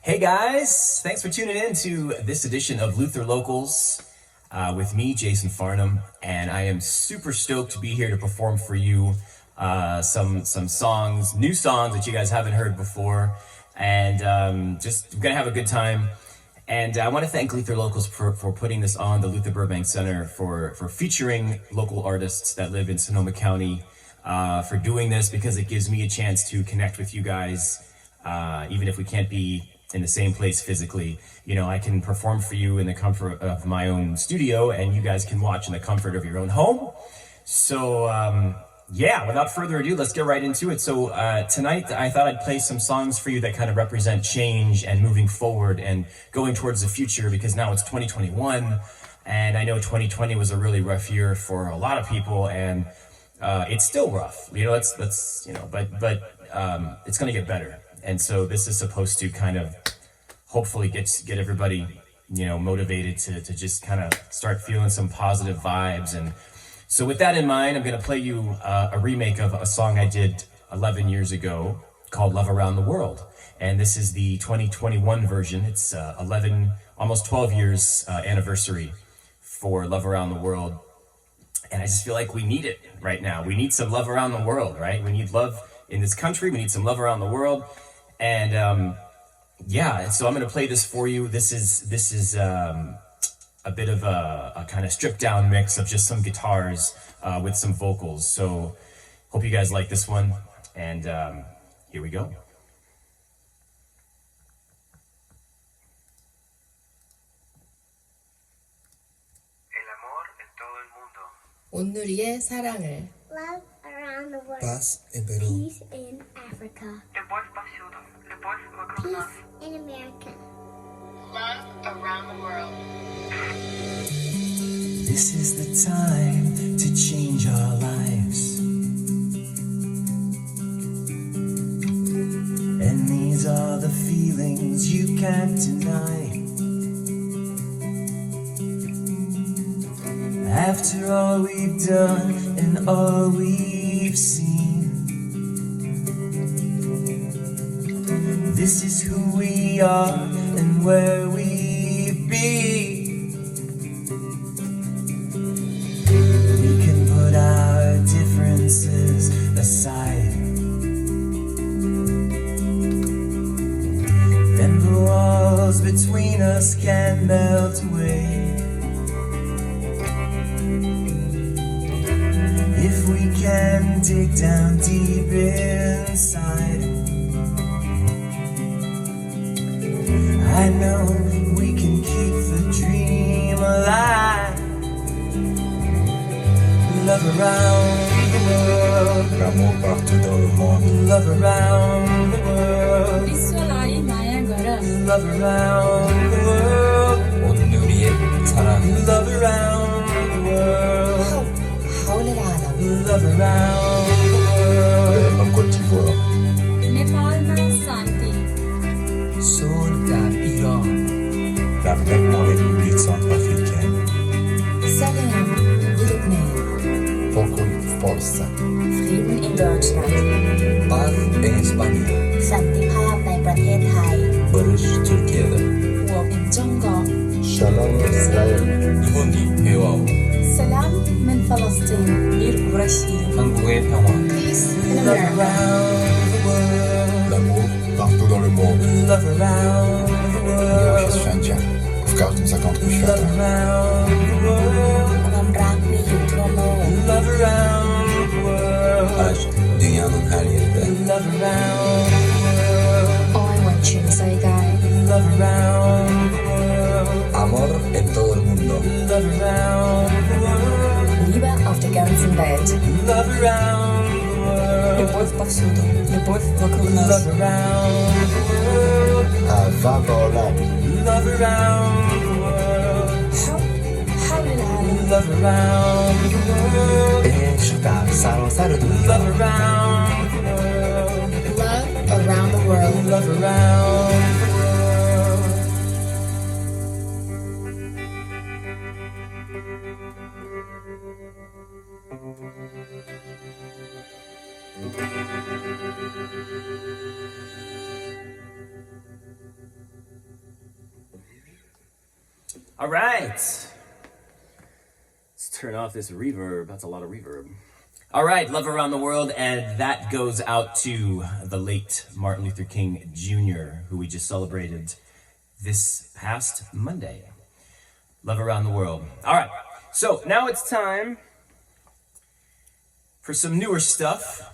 Hey guys, thanks for tuning in to this edition of Luther Locals with me, Jason Farnham, and I am super stoked to be here to perform for you some songs, new songs that you guys haven't heard before, and just gonna have a good time. And I want to thank Luther Locals for putting this on, the Luther Burbank Center, for featuring local artists that live in Sonoma County, for doing this because it gives me a chance to connect with you guys, even if we can't be in the same place physically. You know, I can perform for you in the comfort of my own studio, and you guys can watch in the comfort of your own home. So yeah, without further ado, let's get right into it. So tonight I thought I'd play some songs for you that kind of represent change and moving forward and going towards the future, because now it's 2021, and I know 2020 was a really rough year for a lot of people, and it's still rough. You know, let's you know, but it's gonna get better. And so this is supposed to kind of hopefully get everybody, you know, motivated to just kind of start feeling some positive vibes. And so with that in mind, I'm going to play you a remake of a song I did 11 years ago called Love Around the World. And this is the 2021 version. It's 11, almost 12 years anniversary for Love Around the World. And I just feel like we need it right now. We need some love around the world, right? We need love in this country. We need some love around the world. And yeah, so I'm going to play this for you. This is a bit of a kind of stripped down mix of just some guitars with some vocals. So hope you guys like this one. And here we go. 온누리의 사랑을. Love around the world. Paz en Perú. Peace in Africa. Peace in America. Love around the world. This is the time to change our lives. And these are the feelings you can't deny. After all we've done and all we've seen, this is who we are and where we've been. We can put our differences aside, then the walls between us can melt away. If we can dig down deep inside, I know we can keep the dream alive. Love around the world. L'amour partout dans le monde. Love around the world. 이스라엘 나야가라. Love around the world. 온누리의 사랑. Love around the world. 하울라라. Love around the world. En Côte d'Ivoire. नेपालमा शान्ति. Soldat Iran. L'Afrique République centrafricaine. Salem, Lubnan. Pokój w Polsce. Frieden in Deutschland. Paz en España. สันติภาพในประเทศไทย Barış Türkiye'de. War in Congo. Shalom İsrail. 일본이 회화오. Salam min Palestine. Bir uğraşıyım. 한국의 평화. Peace in Love America. around the world. L'amour partout dans le monde. Love around the Miłość jest world. wszędzie. W każdym zakątku Love świata. around the world. ความรักมีอยู่ทั่วโลก Love around the world. Aşk dünyanın her yerinde. Love around the world. อ้อยหวน全世界 Love around the world. Amor en todo el mundo. Love around the world. Liebe auf der ganzen Welt. Love around the world. Любовь повсюду. Любовь вокруг нас. Love around the world. Ava volam. Love around the world. حول العالم. Love around the world. Esta 사랑사를 Love 두며. around the world. Love around the world. Love around the world. All right. Let's turn off this reverb. That's a lot of reverb. All right, Love Around the World, and that goes out to the late Martin Luther King Jr., who we just celebrated this past Monday. Love Around the World. All right, so now it's time for some newer stuff,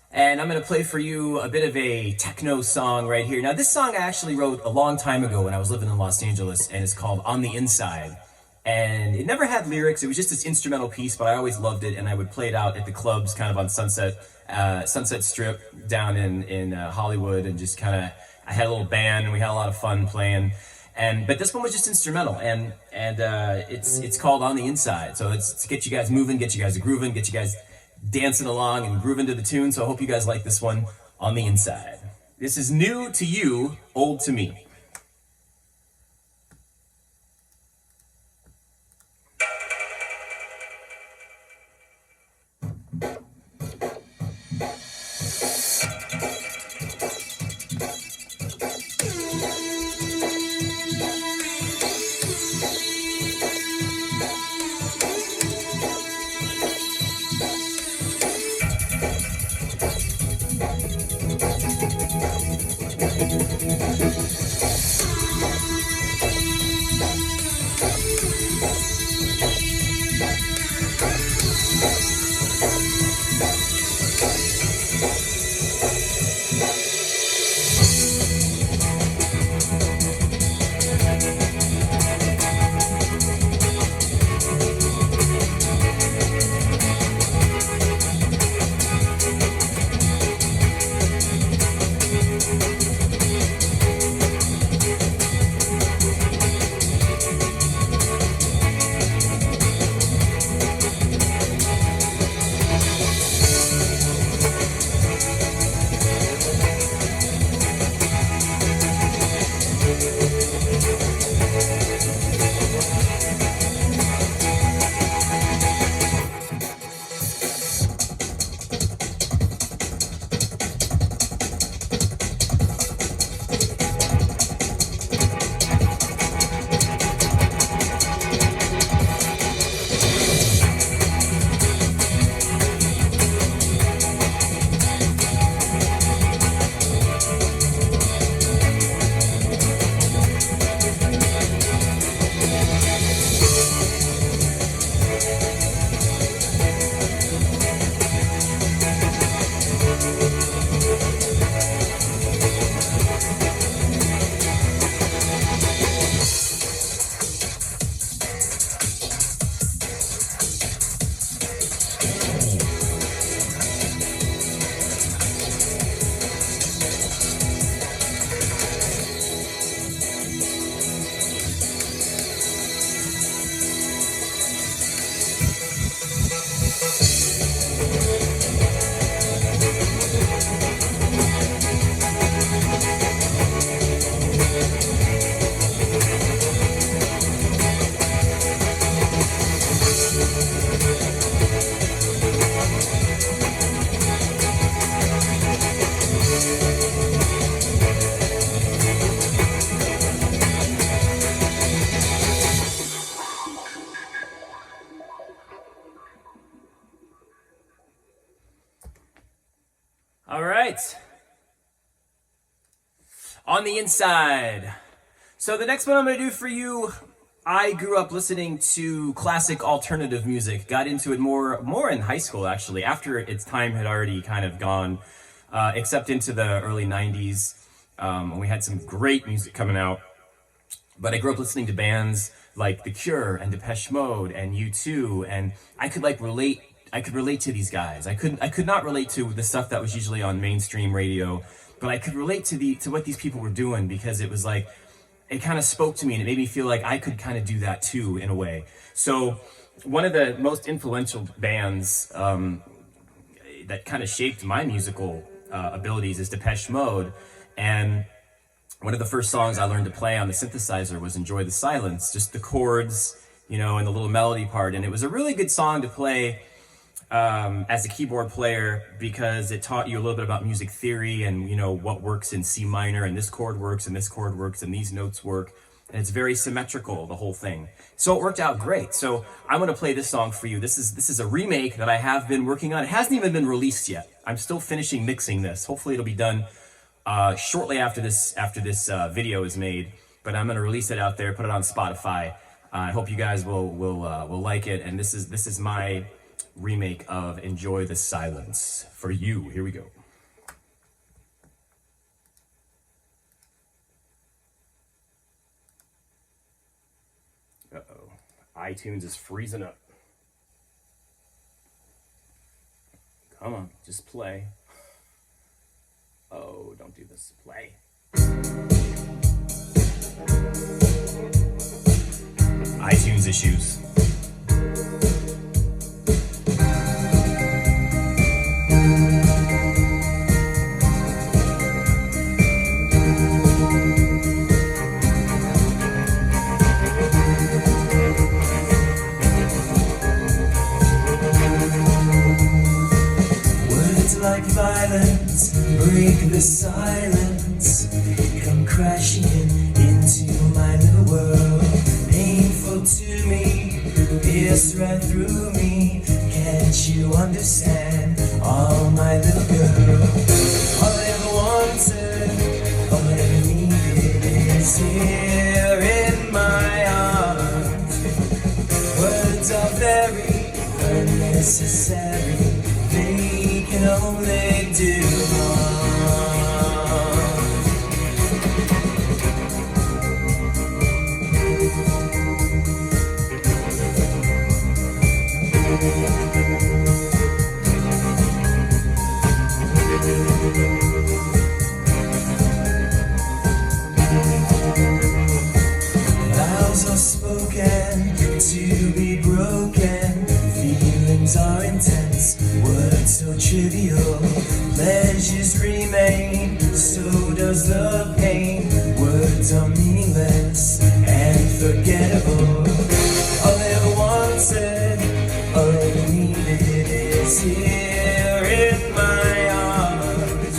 and I'm going to play for you a bit of a techno song right here. Now, this song I actually wrote a long time ago when I was living in Los Angeles, and it's called On the Inside. And it never had lyrics. It was just this instrumental piece, but I always loved it, and I would play it out at the clubs kind of on Sunset Strip down in Hollywood, and just kind of, I had a little band, and we had a lot of fun playing. But this one was just instrumental, and it's called On the Inside. So it's to get you guys moving, get you guys grooving, get you guys dancing along and grooving to the tune. So I hope you guys like this one, On the Inside. This is new to you, old to me. All right. On the Inside. So the next one I'm going to do for you, I grew up listening to classic alternative music. Got into it more in high school, actually, after its time had already kind of gone, except into the early 90s. And we had some great music coming out. But I grew up listening to bands like The Cure and Depeche Mode and U2, and I could relate to these guys. I could not relate to the stuff that was usually on mainstream radio, but I could relate to what these people were doing, because it was like, it kind of spoke to me, and it made me feel like I could kind of do that too, in a way. So one of the most influential bands that kind of shaped my musical abilities is Depeche Mode, and one of the first songs I learned to play on the synthesizer was Enjoy the Silence, just the chords, you know, and the little melody part. And it was a really good song to play as a keyboard player, because it taught you a little bit about music theory and, you know, what works in C minor, and this chord works and this chord works and these notes work. and it's very symmetrical, the whole thing. So it worked out great. So I'm gonna play this song for you. This is a remake that I have been working on. It hasn't even been released yet. I'm still finishing mixing this. Hopefully it'll be done shortly after this video is made. But I'm gonna release it out there, put it on Spotify. I hope you guys will like it. And this is my remake of "Enjoy the Silence" for you. Here we go. Uh-oh. iTunes is freezing up. Come on, just play. Oh, don't do this. Play. iTunes issues. Like violence, break the silence, come crashing into my little world. Painful to me, pierce right through me. Can't you understand? Oh, my little girl. All I ever wanted, all I ever needed is here in my arms. Words are very unnecessary. They can only do harm. Vows are spoken to be broken. Feelings are intense, words so trivial. Pleasures remain, so does the pain. Words are meaningless and forgettable. All I ever wanted, all I ever needed is here in my arms.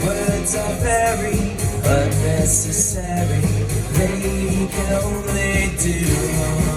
Words are very unnecessary. They can only do harm.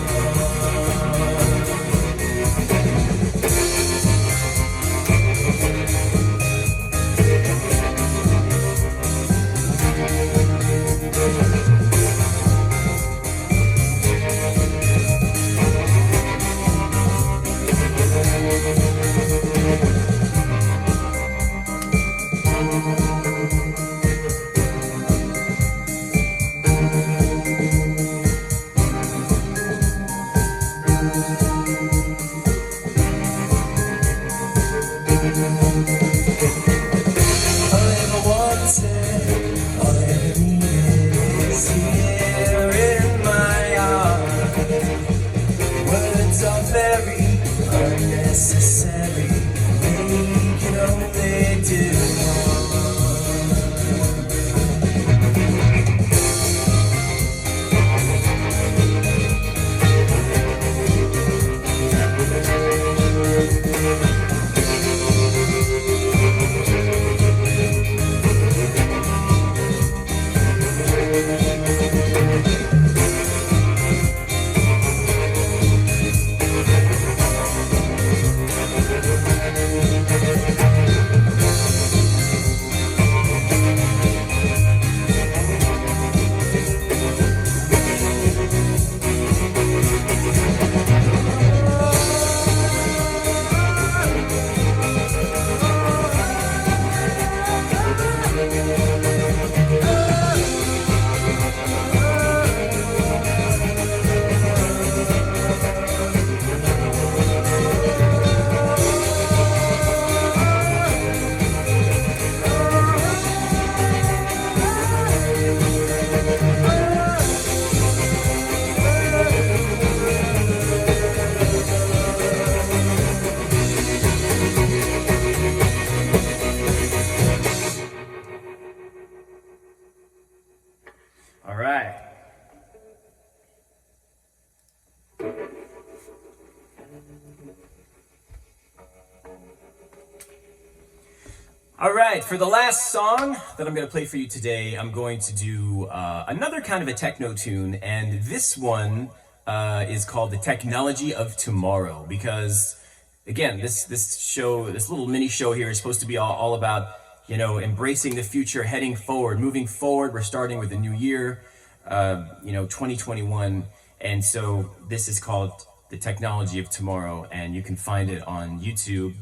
All right, for the last song that I'm going to play for you today, I'm going to do another kind of a techno tune, and this one is called The Technology of Tomorrow, because, again, this little mini show here is supposed to be all about, embracing the future, heading forward, moving forward. We're starting with a new year, 2021, and so this is called The Technology of Tomorrow, and you can find it on YouTube.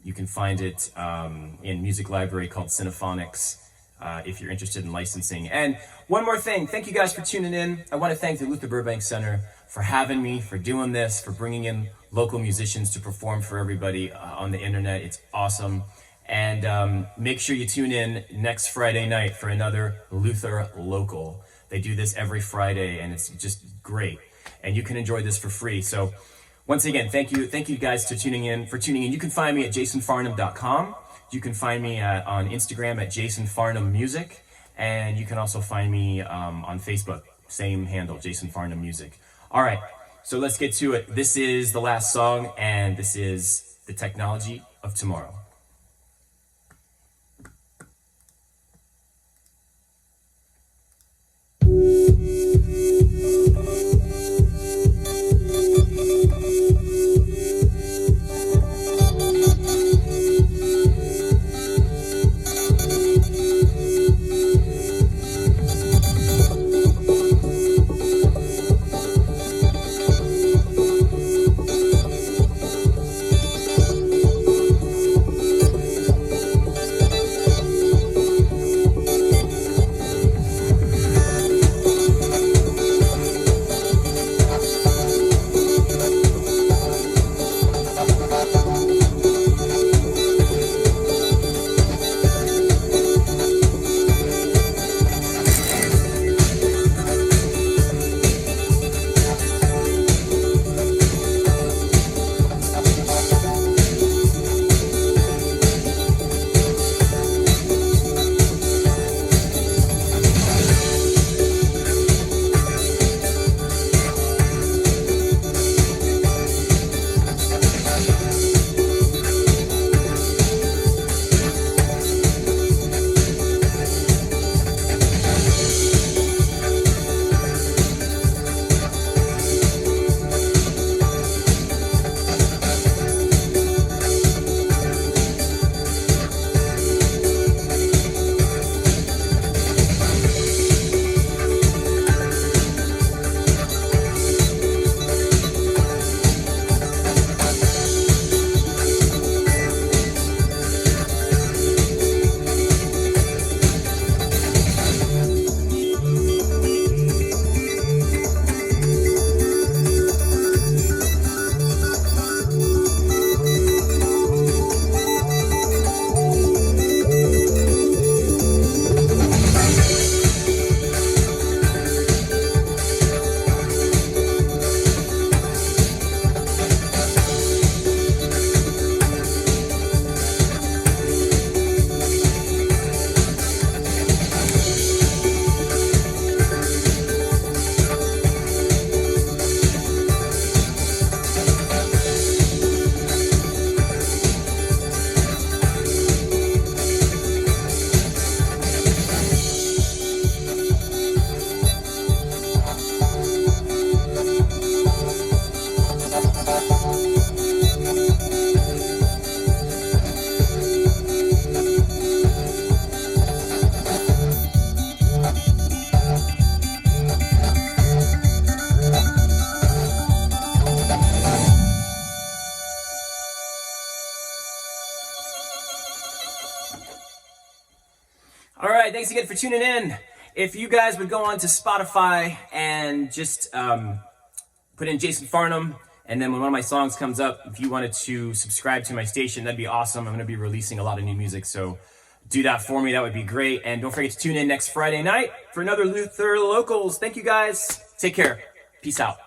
You can find it in music library called Cinephonics if you're interested in licensing. And one more thing, thank you guys for tuning in. I want to thank the Luther Burbank Center for having me, for doing this, for bringing in local musicians to perform for everybody on the internet. It's awesome. And make sure you tune in next Friday night for another Luther Local. They do this every Friday, and it's just great. And you can enjoy this for free. So once again, thank you guys for tuning in. You can find me at jasonfarnham.com. You can find me on Instagram at jasonfarnhammusic, and you can also find me on Facebook, same handle, Jason Farnham Music. All right, so let's get to it. This is the last song, and this is The Technology of Tomorrow. All right, thanks again for tuning in. If you guys would go on to Spotify and just put in Jason Farnham, and then when one of my songs comes up, if you wanted to subscribe to my station, that'd be awesome. I'm going to be releasing a lot of new music, so do that for me. That would be great. And don't forget to tune in next Friday night for another Luther Locals. Thank you guys. Take care. Peace out.